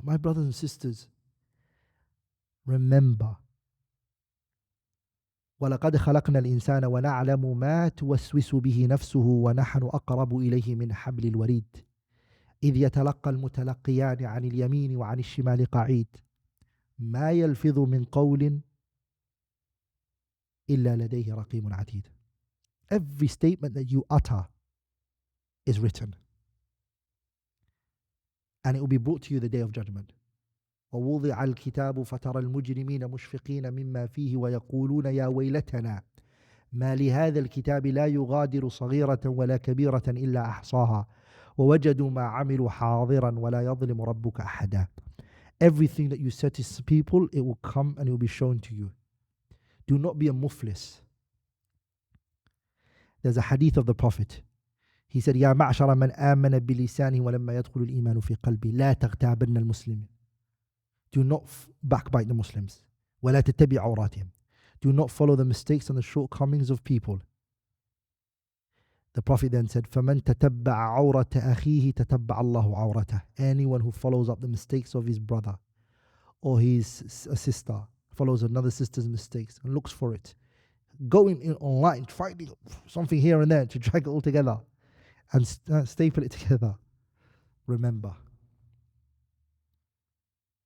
my brothers and sisters, remember, وَلَقَدْ خَلَقْنَا الْإِنسَانَ وَنَعْلَمُ مَا تُوَسْوِسُ بِهِ نَفْسُهُ وَنَحْنُ أَقْرَبُ إِلَيْهِ مِنْ حَبْلِ الْوَرِيدِ إِذْ يَتَلَقَّى الْمُتَلَقِّيَانِ عَنِ الْيَمِينِ وَعَنِ الشِّمَالِ قَعِيدٌ مَا يَلْفِظُ مِنْ قَوْلٍ إِلَّا لَدَيْهِ رَقِيبٌ عَتِيدٌ. Every statement that you utter is written, and it will be brought to you the day of judgment. ووضع الكتاب فترى المجرمين مشفقين مما فيه ويقولون يا ويلتنا ما لهذا الكتاب لا يغادر صغيرة ولا كبيرة إلا أحصاها ووجدوا ما عملوا حاضرا ولا يظلم ربك أحدا. Everything that you said to people, it will come and it will be shown to you. Do not be a muflis. There's a hadith of the Prophet. He said, يا معشر من آمن بلسانه ولما يدخل الإيمان في قلبه لا تغتابن المسلمين. Do not backbite the Muslims. ولا تتبع عوراتهم. Do not follow the mistakes and the shortcomings of people. The Prophet then said, فَمَنْ تَتَبَّعَ عَوْرَةَ أَخِيهِ تَتَبَّعَ اللَّهُ عَوْرَتَهُ. Anyone who follows up the mistakes of his brother or his sister, follows another sister's mistakes and looks for it, going in online, finding something here and there to drag it all together and staple it together. Remember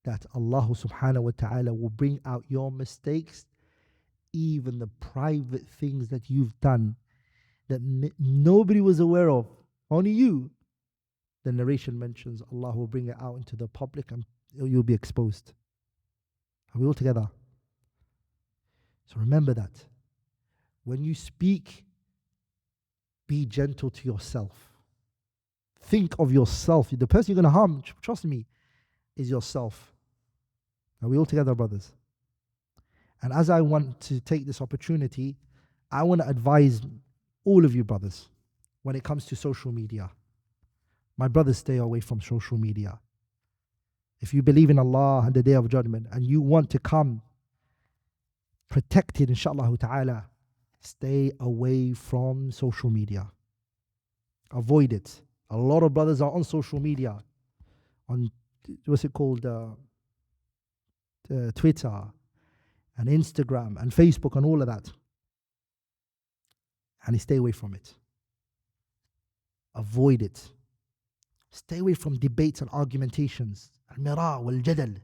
that Allah subhanahu wa ta'ala will bring out your mistakes, even the private things that you've done that nobody was aware of, only you. The narration mentions Allah will bring it out into the public and you'll be exposed. Are we all together? So remember that. When you speak, be gentle to yourself. Think of yourself. The person you're going to harm, trust me, is yourself. Are we all together, brothers? And as I want to take this opportunity, I want to advise all of you brothers when it comes to social media. My brothers, stay away from social media. If you believe in Allah and the Day of Judgment and you want to come protected, inshallah ta'ala, stay away from social media. Avoid it. A lot of brothers are on social media, on what's it called, Twitter and Instagram and Facebook and all of that, and stay away from it. Avoid it. Stay away from debates and argumentations. Al-mira wal-jadal.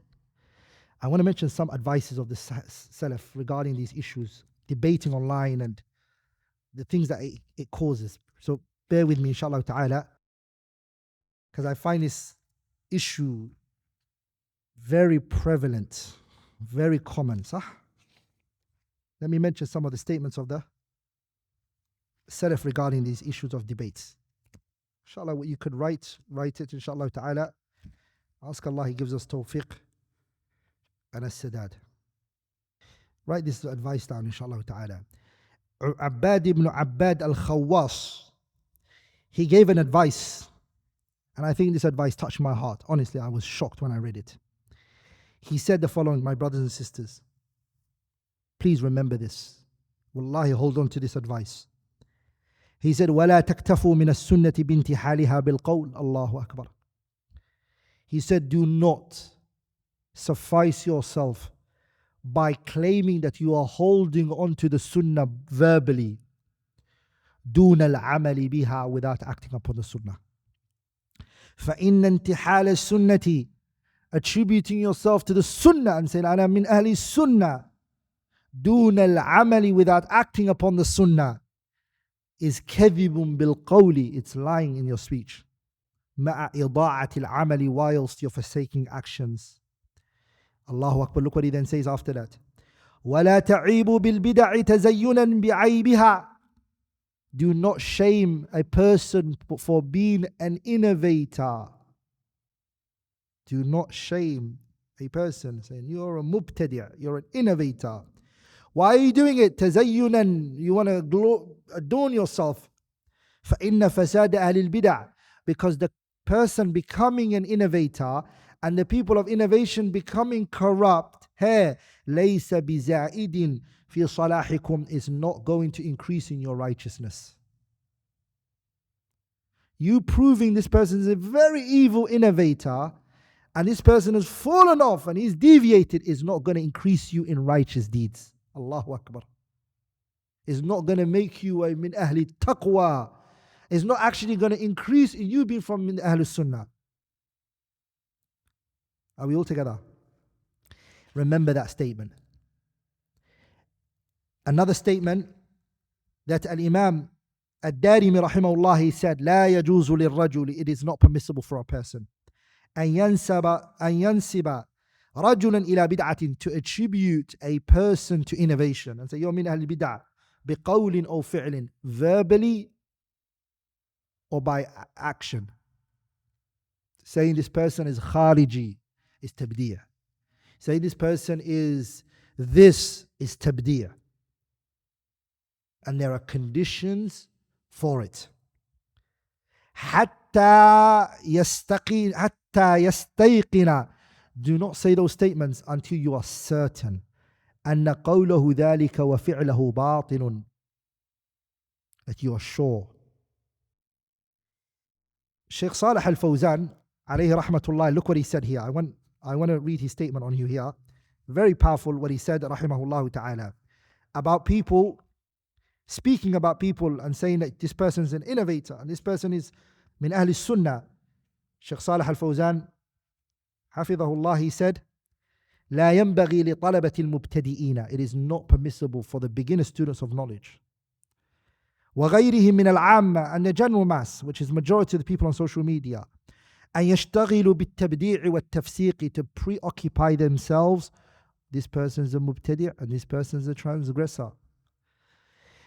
I want to mention some advices of the Salaf regarding these issues, debating online and the things that it causes. So bear with me, inshallah ta'ala, because I find this issue very prevalent, very common. Sah? Let me mention some of the statements of the Salaf regarding these issues of debates. Inshallah, what you could write it, inshallah ta'ala. Ask Allah, He gives us tawfiq and as-sadad. Write this advice down, inshallah ta'ala. Abbad ibn Abbad al-Khawwas, he gave an advice, and I think this advice touched my heart. Honestly, I was shocked when I read it. He said the following, my brothers and sisters. Please remember this. Wallahi, hold on to this advice. He said, وَلَا تَكْتَفُوا مِنَ السُنَّةِ بِانْتِحَالِهَا بِالْقَوْلِ. Allahu Akbar. He said, do not suffice yourself by claiming that you are holding on to the sunnah verbally, دُونَ الْعَمَلِ بِهَا, without acting upon the sunnah. فَإِنَّ انْتِحَالَ السُنَّةِ, attributing yourself to the sunnah and saying, أَنَا مِنْ أَهْلِ السُنَّةِ, دُونَ الْعَمَلِ, without acting upon the sunnah, is كَذِبٌ بِالْقَوْلِ, it's lying in your speech. مَعَ إِضَاعَةِ الْعَمَلِ, whilst you're forsaking actions. Allahu Akbar. Look what he then says after that. وَلَا تَعِيبُوا بِالْبِدَعِ تَزَيُّنًا بِعَيْبِهَا. Do not shame a person for being an innovator. Do not shame a person saying, you're a mubtadi', you're an innovator. Why are you doing it? تَزَيُّنًا, you want to adorn yourself. فَإِنَّ فَسَادَ أَهْلِ الْبِدَعِ, because the person becoming an innovator and the people of innovation becoming corrupt, لَيْسَ بِزَائِدٍ فِي صَلَاحِكُمْ, is not going to increase in your righteousness. You proving this person is a very evil innovator and this person has fallen off and he's deviated, is not going to increase you in righteous deeds. Allahu Akbar. It's not going to make you a min ahli taqwa. It's not actually going to increase in you being from min ahli sunnah. Are we all together? Remember that statement. Another statement that Al-Imam Ad-Darimi rahimahullah, he said, لا يجوز للرجل, it is not permissible for a person أن ينسب رجلا إلى بدعة, to attribute a person to innovation and say you're min ahl bid'ah بقول أو فعل, verbally or by action. Saying this person is khariji is tabdiyah. Saying this person is this is tabdiyah. And there are conditions for it. حتى يستيقن, do not say those statements until you are certain أن قوله ذلك وفعله باطل, that you are sure. Shaykh Salih al-Fawzan alayhi rahmatullah, look what he said here. I want to read his statement on you here. Very powerful what he said rahimahullah ta'ala about people, speaking about people and saying that this person is an innovator and this person is min ahli sunnah. Shaykh Salih al-Fawzan hafidhahullah, he said, لا ينبغي لطلبة المبتدئين, it is not permissible for the beginner students of knowledge, وغيرهم من العامة, and the general mass, which is majority of the people on social media, أن يشتغلوا بالتبديع والتفسيق, to preoccupy themselves, this person is a mubtadi' and this person is a transgressor.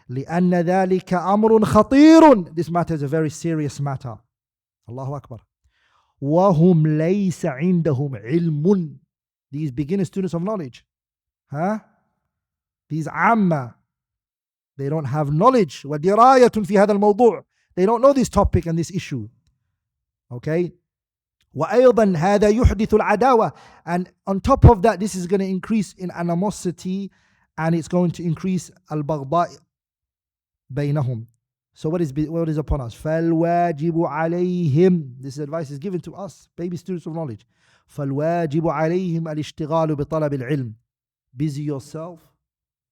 لأن ذلك أمر خطير, this matter is a very serious matter. Allahu Akbar. وهم ليس عندهم علم, these beginner students of knowledge, these عامة, they don't have knowledge. ودراية في هذا الموضوع, they don't know this topic and this issue. Okay. وأيضا هذا يحدث العداوة, and on top of that, this is going to increase in animosity and it's going to increase البغضاء بينهم. So what is upon us? فالواجب عليهم, this advice is given to us, baby students of knowledge. فالواجب عليهم الاشتغال بطلب العلم, busy yourself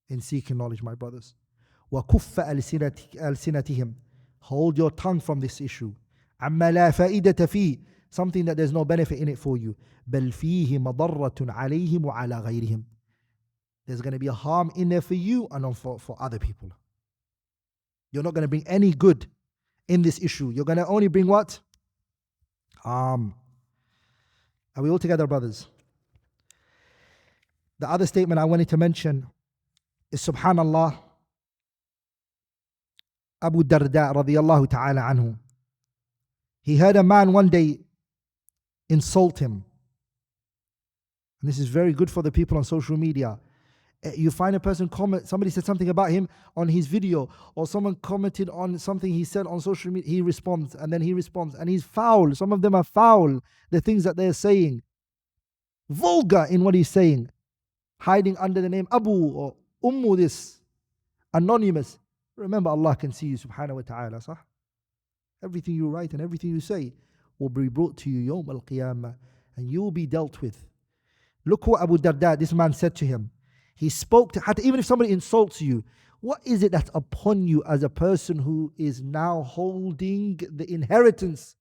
in seeking knowledge, my brothers. وكف ألسنتهم, hold your tongue from this issue. عما لا فائدة فيه, something that there's no benefit in it for you. بل فيه مضرة عليهم وعلى غيرهم, there's going to be a harm in there for you and for other people. You're not going to bring any good in this issue. You're going to only bring what? Are we all together, brothers? The other statement I wanted to mention is, subhanallah, Abu Darda radiyallahu ta'ala anhu, he heard a man one day insult him. And this is very good for the people on social media. You find a person comment, somebody said something about him on his video, or someone commented on something he said on social media, he responds, and then he responds, and he's foul. Some of them are foul, the things that they're saying. Vulgar in what he's saying. Hiding under the name Abu or Ummu, this. Anonymous. Remember, Allah can see you, subhanahu wa ta'ala, sah? Everything you write and everything you say will be brought to you yawm al-qiyamah, and you will be dealt with. Look what Abu Darda, this man, said to him. He spoke to, even if somebody insults you, what is it that's upon you as a person who is now holding the inheritance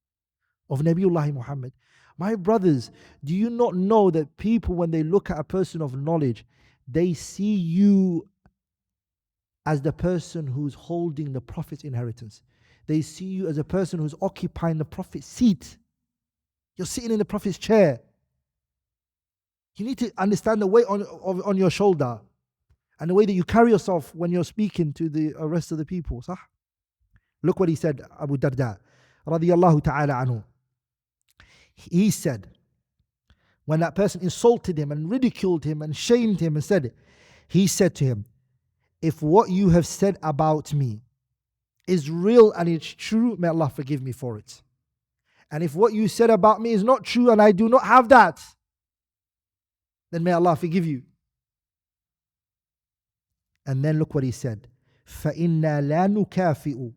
of Nabiullah Muhammad? My brothers, do you not know that people, when they look at a person of knowledge, they see you as the person who's holding the Prophet's inheritance. They see you as a person who's occupying the Prophet's seat. You're sitting in the Prophet's chair. You need to understand the weight on your shoulder and the way that you carry yourself when you're speaking to the rest of the people. Sah? Look what he said, Abu Darda, radiyallahu ta'ala anhu. He said, when that person insulted him and ridiculed him and shamed him and said, he said to him, if what you have said about me is real and it's true, may Allah forgive me for it. And if what you said about me is not true and I do not have that, then may Allah forgive you. And then look what he said. فَإِنَّا لَا نُكَافِئُ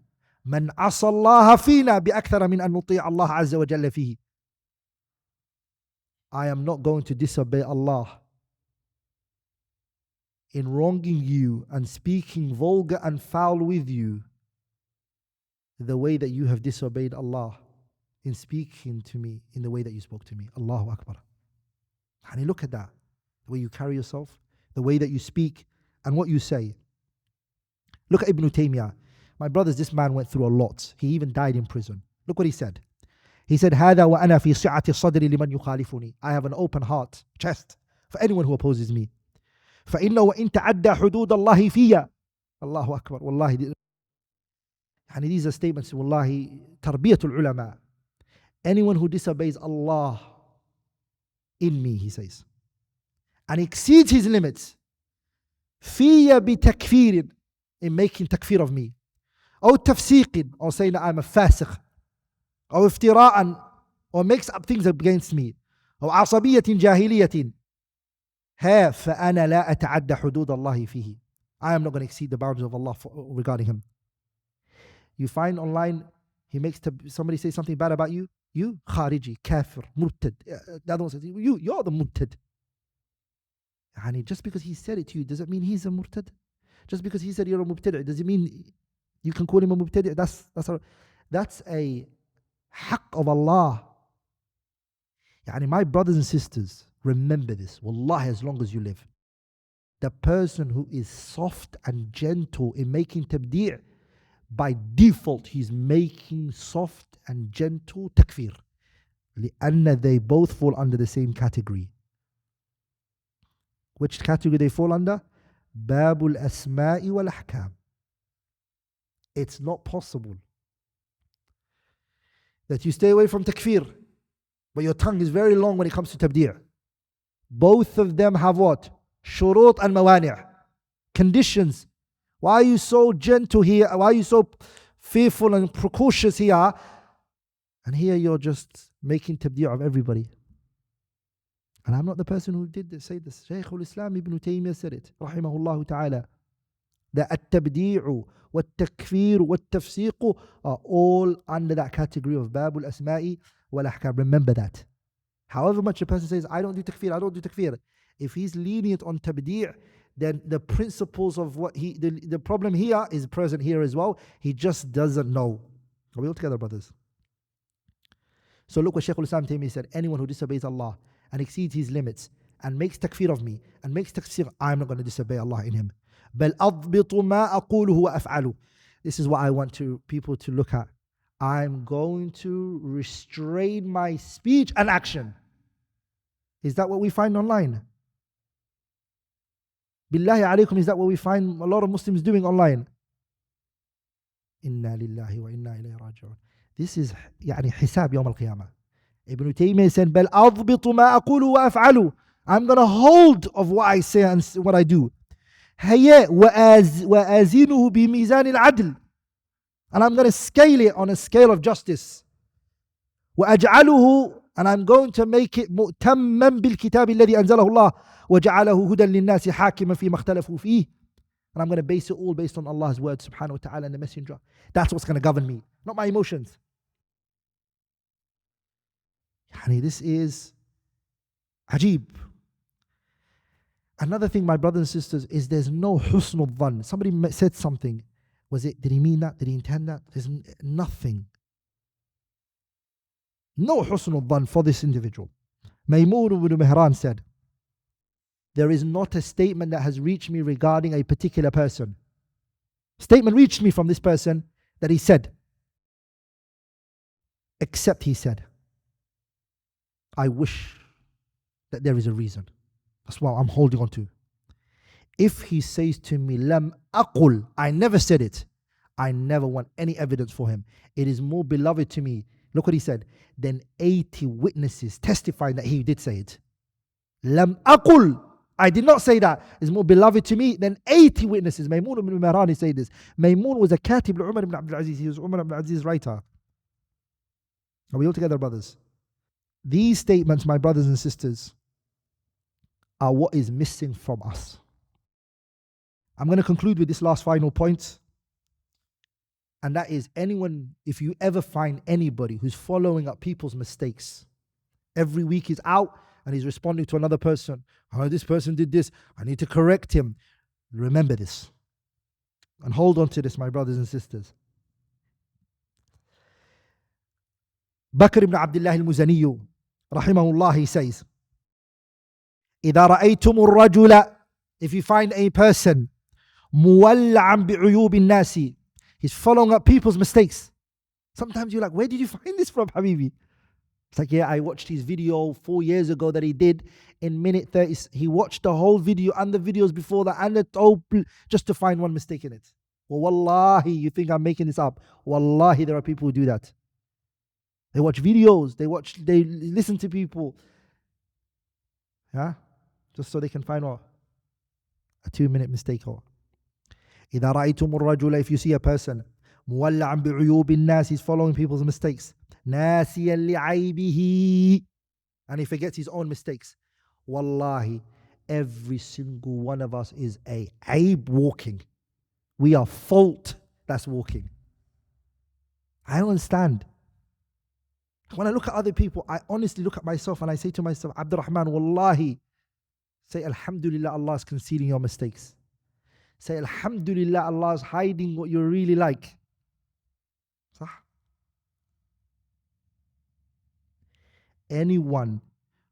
مَنْ عَصَى اللَّهَ فِينَا بِأَكْثَرَ مِنْ أَنْ نُطِيعَ اللَّهَ عَزَّ وَجَلَّ فِيهِ. I am not going to disobey Allah in wronging you and speaking vulgar and foul with you the way that you have disobeyed Allah in speaking to me in the way that you spoke to me. Allahu Akbar. And look at that. The way you carry yourself, the way that you speak, and what you say. Look at Ibn Taymiyyah. My brothers, this man went through a lot. He even died in prison. Look what he said. He said, هذا وأنا في سعة الصدر لمن يخالفني. I have an open heart, chest, for anyone who opposes me. فإنه وإن تعدى حدود الله فيا. Allahu Akbar. Wallahi. And these are statements, wallahi, tarbiyatul ulama. Anyone who disobeys Allah in me, he says, and exceeds his limits, فيا بتكفير, in making takfir of me, أو تفسيق, or saying that I'm a fasiq, أو افتراء, or makes up things against me, أو عصبية جاهلية, فأنا لا أتعدى حدود الله فيه. I am not going to exceed the boundaries of Allah regarding him. You find online, he makes somebody say something bad about you, you khariji, kafir, murtad. The other one says, you're the murtad. And just because he said it to you, does it mean he's a murtad? Just because he said you're a mubtadi', does it mean you can call him a mubtadi'? That's a haqq of Allah. My brothers and sisters, remember this, wallahi, as long as you live. The person who is soft and gentle in making tabdi', by default he's making soft and gentle takfir. لأن they both fall under the same category. Which category they fall under? Babul asma'i wal ahkam. It's not possible that you stay away from takfir, but your tongue is very long when it comes to tabdi'. Both of them have what? Shurut and mawani'. Conditions. Why are you so gentle here? Why are you so fearful and precautious here? And here you're just making tabdi' of everybody. And I'm not the person who did this, say this. Shaykh al-Islam Ibn Taymiyyah said it, rahimahullah ta'ala, that at-tabdi'u wa-takfir wa-tafsiqu are all under that category of babul asma'i wal-ahkam. Remember that. However much a person says, I don't do takfir, I don't do takfir, if he's lenient on tabdi', then the principles of what the problem here is present here as well. He just doesn't know. Are we all together, brothers? So look what Shaykh al-Islam Taymiyyah said, anyone who disobeys Allah and exceeds his limits and makes takfir of me and makes tafsir, I'm not going to disobey Allah in him. بل أضبط ما أقوله وأفعله. This is what I want people to look at. I'm going to restrain my speech and action. Is that what we find online? Billahi alaykum, is that what we find a lot of Muslims doing online? Inna lillahi wa inna ilayhi raji'un. This is hisab yawm al-qiyamah. Ibn Taymiyyah said, بل أضبط ما أقوله وأفعله. I'm going to hold of what I say and what I do. هيا وأزينه بميزان العدل. And I'm going to scale it on a scale of justice. وأجعله, and I'm going to make it مؤتما بالكتاب الذي أنزله الله وجعله هدى للناس حاكما فيما اختلفوا فيه. And I'm going to base it all based on Allah's word subhanahu wa ta'ala and the messenger. That's what's going to govern me, not my emotions. This is ajib. Another thing, my brothers and sisters, is there's no husnul dhan. Somebody said something. Did he mean that? Did he intend that? There's nothing. No husnul dhan for this individual. Maymun ibn Mihran said, there is not a statement that has reached me regarding a particular person. Statement reached me from this person that he said, except he said, I wish that there is a reason. That's what I'm holding on to. If he says to me, Lam aqul, I never said it, I never want any evidence for him. It is more beloved to me, look what he said, than 80 witnesses testifying that he did say it. Lam aqul, I did not say that. It's more beloved to me than 80 witnesses. Maymun ibn Mihran said this. Maymun was a katib Umar ibn Abdul Aziz. He was Umar ibn Abdul Aziz's writer. Are we all together, brothers? These statements, my brothers and sisters, are what is missing from us. I'm going to conclude with this last final point. And that is, anyone, if you ever find anybody who's following up people's mistakes, every week is out and he's responding to another person. Oh, this person did this. I need to correct him. Remember this. And hold on to this, my brothers and sisters. Bakr ibn Abdullah al-Muzaniyu, rahimahullah, he says, إذا رأيتم الرجل, if you find a person, مولعا بعيوب الناس, he's following up people's mistakes. Sometimes you're like, where did you find this from, Habibi? It's like, yeah, I watched his video 4 years ago that he did in minute 30. He watched the whole video and the videos before that and just to find one mistake in it. Well, wallahi, you think I'm making this up? Wallahi, there are people who do that. They watch videos, they listen to people. Yeah? Just so they can find what? A 2-minute mistake. إذا رأيتم الرجل, if you see a person, مولعا بعيوب الناس, he's following people's mistakes. ناسيا لعيبه, and he forgets his own mistakes. Wallahi, every single one of us is a aib walking. We are fault that's walking. I don't understand. When I look at other people, I honestly look at myself and I say to myself, Abdurrahman, wallahi, say Alhamdulillah, Allah is concealing your mistakes. Say Alhamdulillah, Allah is hiding what you're really like. Sah? Anyone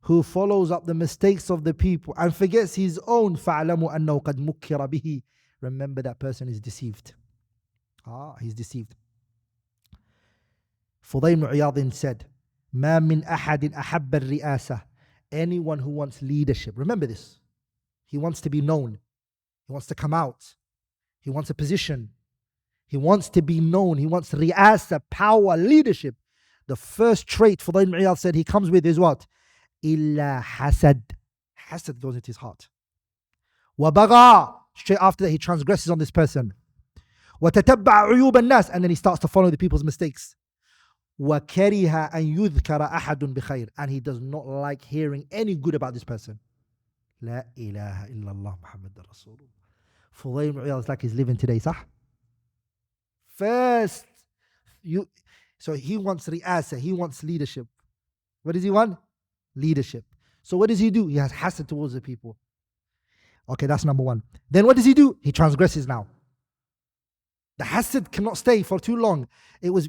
who follows up the mistakes of the people and forgets his own, فَعْلَمُوا أَنَّهُ قَدْ مُكِّرَ بِهِ, remember that person is deceived. He's deceived. Fudayl ibn Iyad said, مَا مِنْ أَحَدٍ أَحَبَّ الرِّئَاسَةِ, anyone who wants leadership, remember this, he wants to be known, he wants to come out, he wants a position, he wants to be known, he wants ri'asa, power, leadership. The first trait Fudayl ibn Iyad said he comes with is what? إِلَّا حَسَدْ. Hasad goes into his heart. وَبَغَى, straight after that he transgresses on this person. وَتَتَبَّعَ عُيُوبَ النَّاسِ, and then he starts to follow the people's mistakes. وَكَرِهَ أَن يُذْكَرَ أَحَدٌ بِخَيْرٍ, and he does not like hearing any good about this person. لا إله إلا الله محمد رسول الله. Fudayl ibn Iyad is like he's living today, صح? First, so he wants ri'asa, he wants leadership. What does he want? Leadership. So what does he do? He has hasad towards the people. Okay, that's number one. Then what does he do? He transgresses now. The hasad cannot stay for too long. It was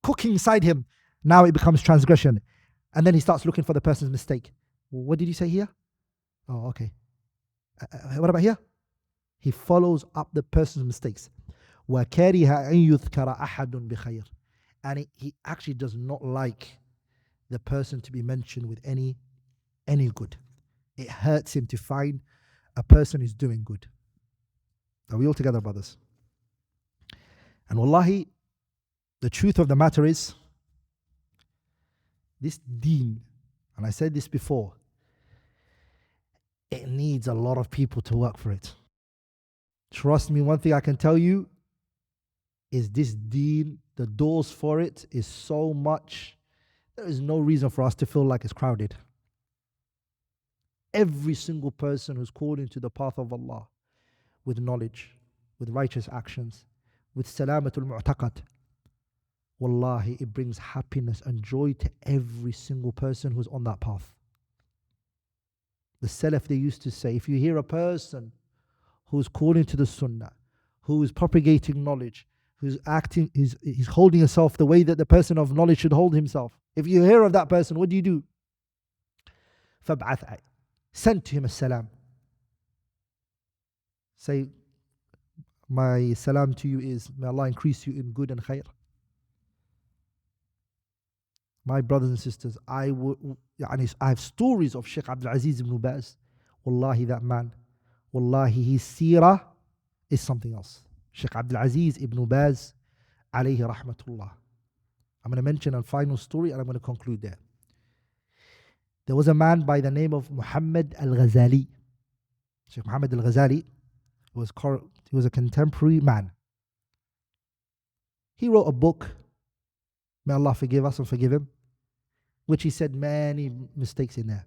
cooking inside him. Now it becomes transgression. And then he starts looking for the person's mistake. What did you say here? Oh, okay. What about here? He follows up the person's mistakes. وَكَرِهَ أَن يُذْكَرَ أَحَدٌ بِخَيْرٍ, and he actually does not like the person to be mentioned with any good. It hurts him to find a person who's doing good. Are we all together, brothers? And wallahi, the truth of the matter is, this deen, and I said this before, it needs a lot of people to work for it. Trust me, one thing I can tell you is this deen, the doors for it is so much, there is no reason for us to feel like it's crowded. Every single person who's called into the path of Allah with knowledge, with righteous actions, with salamatul mu'taqad, wallahi, it brings happiness and joy to every single person who's on that path. The Salaf, they used to say, if you hear a person who's calling to the Sunnah, who is propagating knowledge, who's acting, he's holding himself the way that the person of knowledge should hold himself. If you hear of that person, what do? فَابْعَثْ, send to him a salam. Say, my salam to you is, may Allah increase you in good and khair. My brothers and sisters, I have stories of Shaykh Abdul Aziz ibn Baz. Wallahi, that man, wallahi, his seerah is something else. Shaykh Abdul Aziz ibn Baz, alayhi rahmatullah. I'm going to mention a final story and I'm going to conclude there. There was a man by the name of Muhammad al-Ghazali. Shaykh Muhammad al-Ghazali he was a contemporary man. He wrote a book, may Allah forgive us and forgive him, which he said many mistakes in there.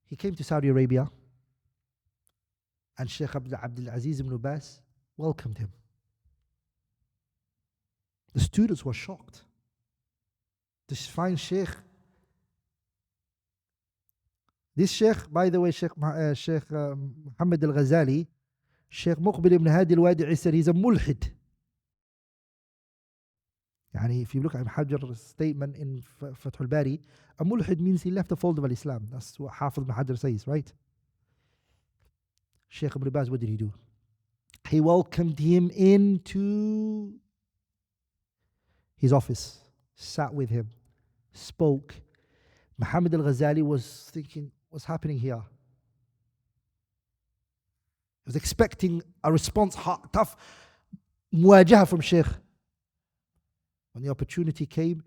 He came to Saudi Arabia and Shaykh Abdul Aziz ibn Baz welcomed him. The students were shocked. This fine Shaykh This Sheikh, by the way, Sheikh Muhammad al-Ghazali, Sheikh Muqbil ibn Hadi al-Wadi'i said he's a mulhid. Yani if you look at Hajar's statement in Fath al-Bari, a mulhid means he left the fold of Islam. That's what Hafiz ibn Hajar says, right? Sheikh Ibn Baz, what did he do? He welcomed him into his office, sat with him, spoke. Muhammad al-Ghazali was thinking, what's happening here? He was expecting a response, tough muwajaha from Sheikh. When the opportunity came,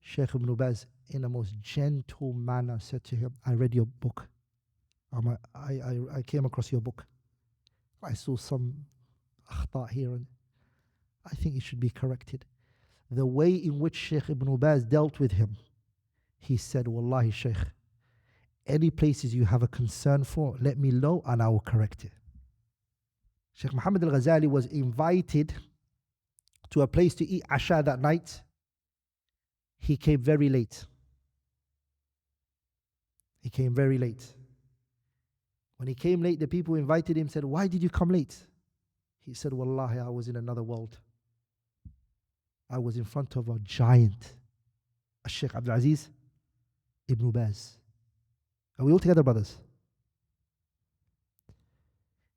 Sheikh Ibn Baz, in a most gentle manner, said to him, I read your book. I came across your book. I saw some akhta here, and I think it should be corrected. The way in which Sheikh Ibn Baz dealt with him, he said, Wallahi Sheikh, any places you have a concern for, let me know and I will correct it. Sheikh Muhammad al-Ghazali was invited to a place to eat Asha that night. He came very late. When he came late, the people who invited him said, why did you come late? He said, Wallahi, I was in another world. I was in front of a giant, Sheikh Abdul Aziz Ibn Baz. Are we all together, brothers?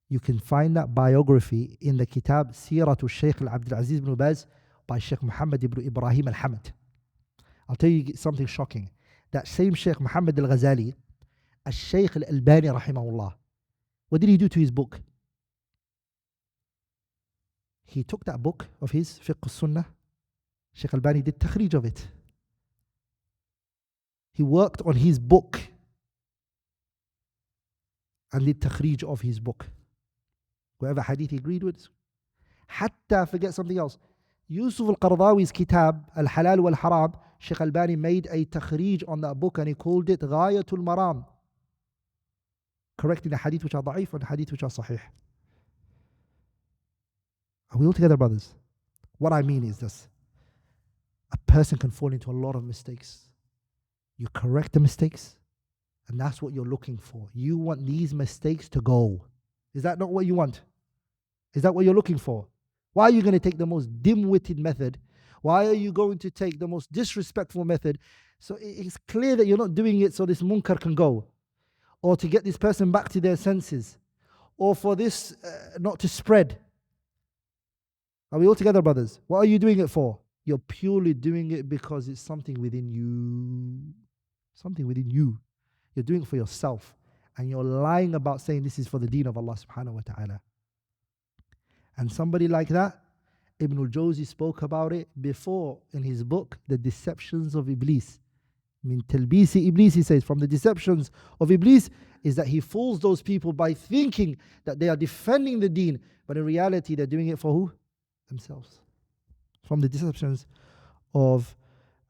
You can find that biography in the kitab Siratu Shaykh Abdul Aziz Ibn Baz by Sheikh Muhammad ibn Ibrahim al-Hamad. I'll tell you something shocking. That same Sheikh Muhammad al-Ghazali, al-Shaykh al-Albani rahimahullah, what did he do to his book? He took that book of his, Fiqh al-Sunnah, Sheikh Albani did takhrij of it. He worked on his book and did takhrij of his book. Whatever hadith he agreed with. Hatta, forget something else. Yusuf al-Qaradawi's kitab, Al-Halal wal-Haram, Sheikh Albani made a takhrij on that book and he called it Ghayatul Maram. Correcting the hadith which are da'if and the hadith which are sahih. Are we all together, brothers? What I mean is this. A person can fall into a lot of mistakes. You correct the mistakes, and that's what you're looking for. You want these mistakes to go. Is that not what you want? Is that what you're looking for? Why are you going to take the most dim-witted method? Why are you going to take the most disrespectful method? So it's clear that you're not doing it so this munkar can go, or to get this person back to their senses, or for this not to spread. Are we all together, brothers? What are you doing it for? You're purely doing it because it's something within you. Something within you. You're doing it for yourself. And you're lying about saying this is for the deen of Allah subhanahu wa ta'ala. And somebody like that, Ibn al-Jawzi spoke about it before in his book, The Deceptions of Iblis. Min talbisi Iblis, he says, from the deceptions of Iblis is that he fools those people by thinking that they are defending the deen, but in reality they're doing it for who? Themselves. From the deceptions of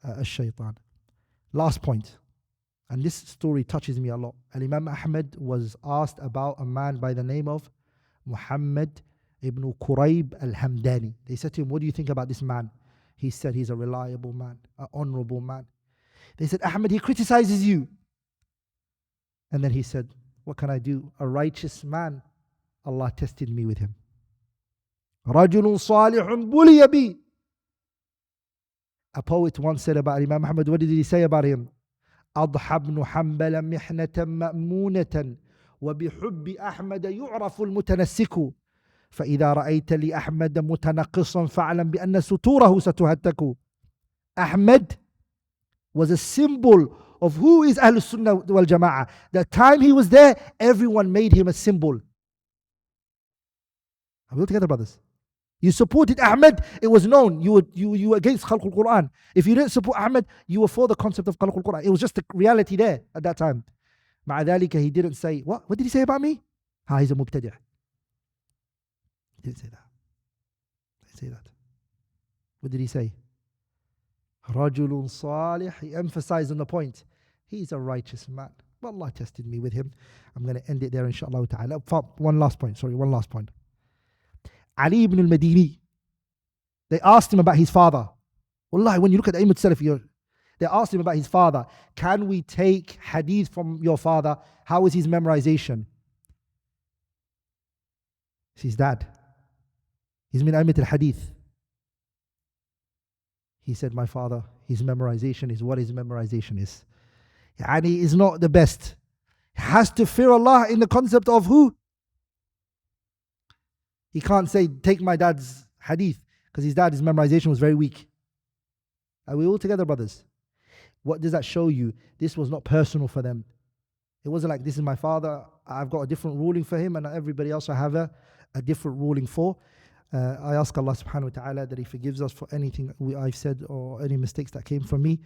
Shaytan. Last point, and this story touches me a lot. Imam Ahmad was asked about a man by the name of Muhammad ibn Qurayb al-Hamdani. They said to him, what do you think about this man? He said he's a reliable man, an honorable man. They said, Ahmad, he criticizes you. And then he said, what can I do? A righteous man, Allah tested me with him. رَجُلٌ صَالِحٌ بُلِيَ بِي. A poet once said about Imam Ahmad, what did he say about him? أضحى بن حنبل محنة مأمونة وبحب أحمد يعرف المتنسك فإذا رأيت لأحمد متنقصا فاعلم بأن ستوره ستهتك. Ahmad was a symbol of who is Ahlul Sunnah wal Jama'ah. The time he was there, everyone made him a symbol. Are we all together, brothers? You supported Ahmad, it was known. You were against Khalq al-Qur'an. If you didn't support Ahmad, you were for the concept of Khalq al-Qur'an. It was just the reality there at that time. مع ذلك, he didn't say, what did he say about me? He's a mubtadi'. He didn't say that. He didn't say that. What did he say? رَجُلٌ صَالِحٌ. He emphasized on the point. He's a righteous man. But Allah tested me with him. I'm going to end it there, inshallah ta'ala. One last point. Ali ibn al-Madini, they asked him about his father. Wallahi, when you look at the Imam Salaf, They asked him about his father. Can we take hadith from your father? How is his memorization? It's his dad. He's min aimat al-hadith. He said, my father, his memorization is what his memorization is. Yani is not the best. He has to fear Allah in the concept of who? He can't say, take my dad's hadith, because his dad's memorization was very weak. Are we all together, brothers? What does that show you? This was not personal for them. It wasn't like, this is my father, I've got a different ruling for him, and everybody else I have a different ruling for. I ask Allah subhanahu wa ta'ala that He forgives us for anything I've said or any mistakes that came from me.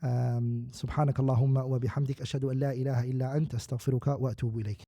سبحانك اللهم وبحمدك أشهد أن لا إله إلا أنت أستغفرك وأتوب إليك.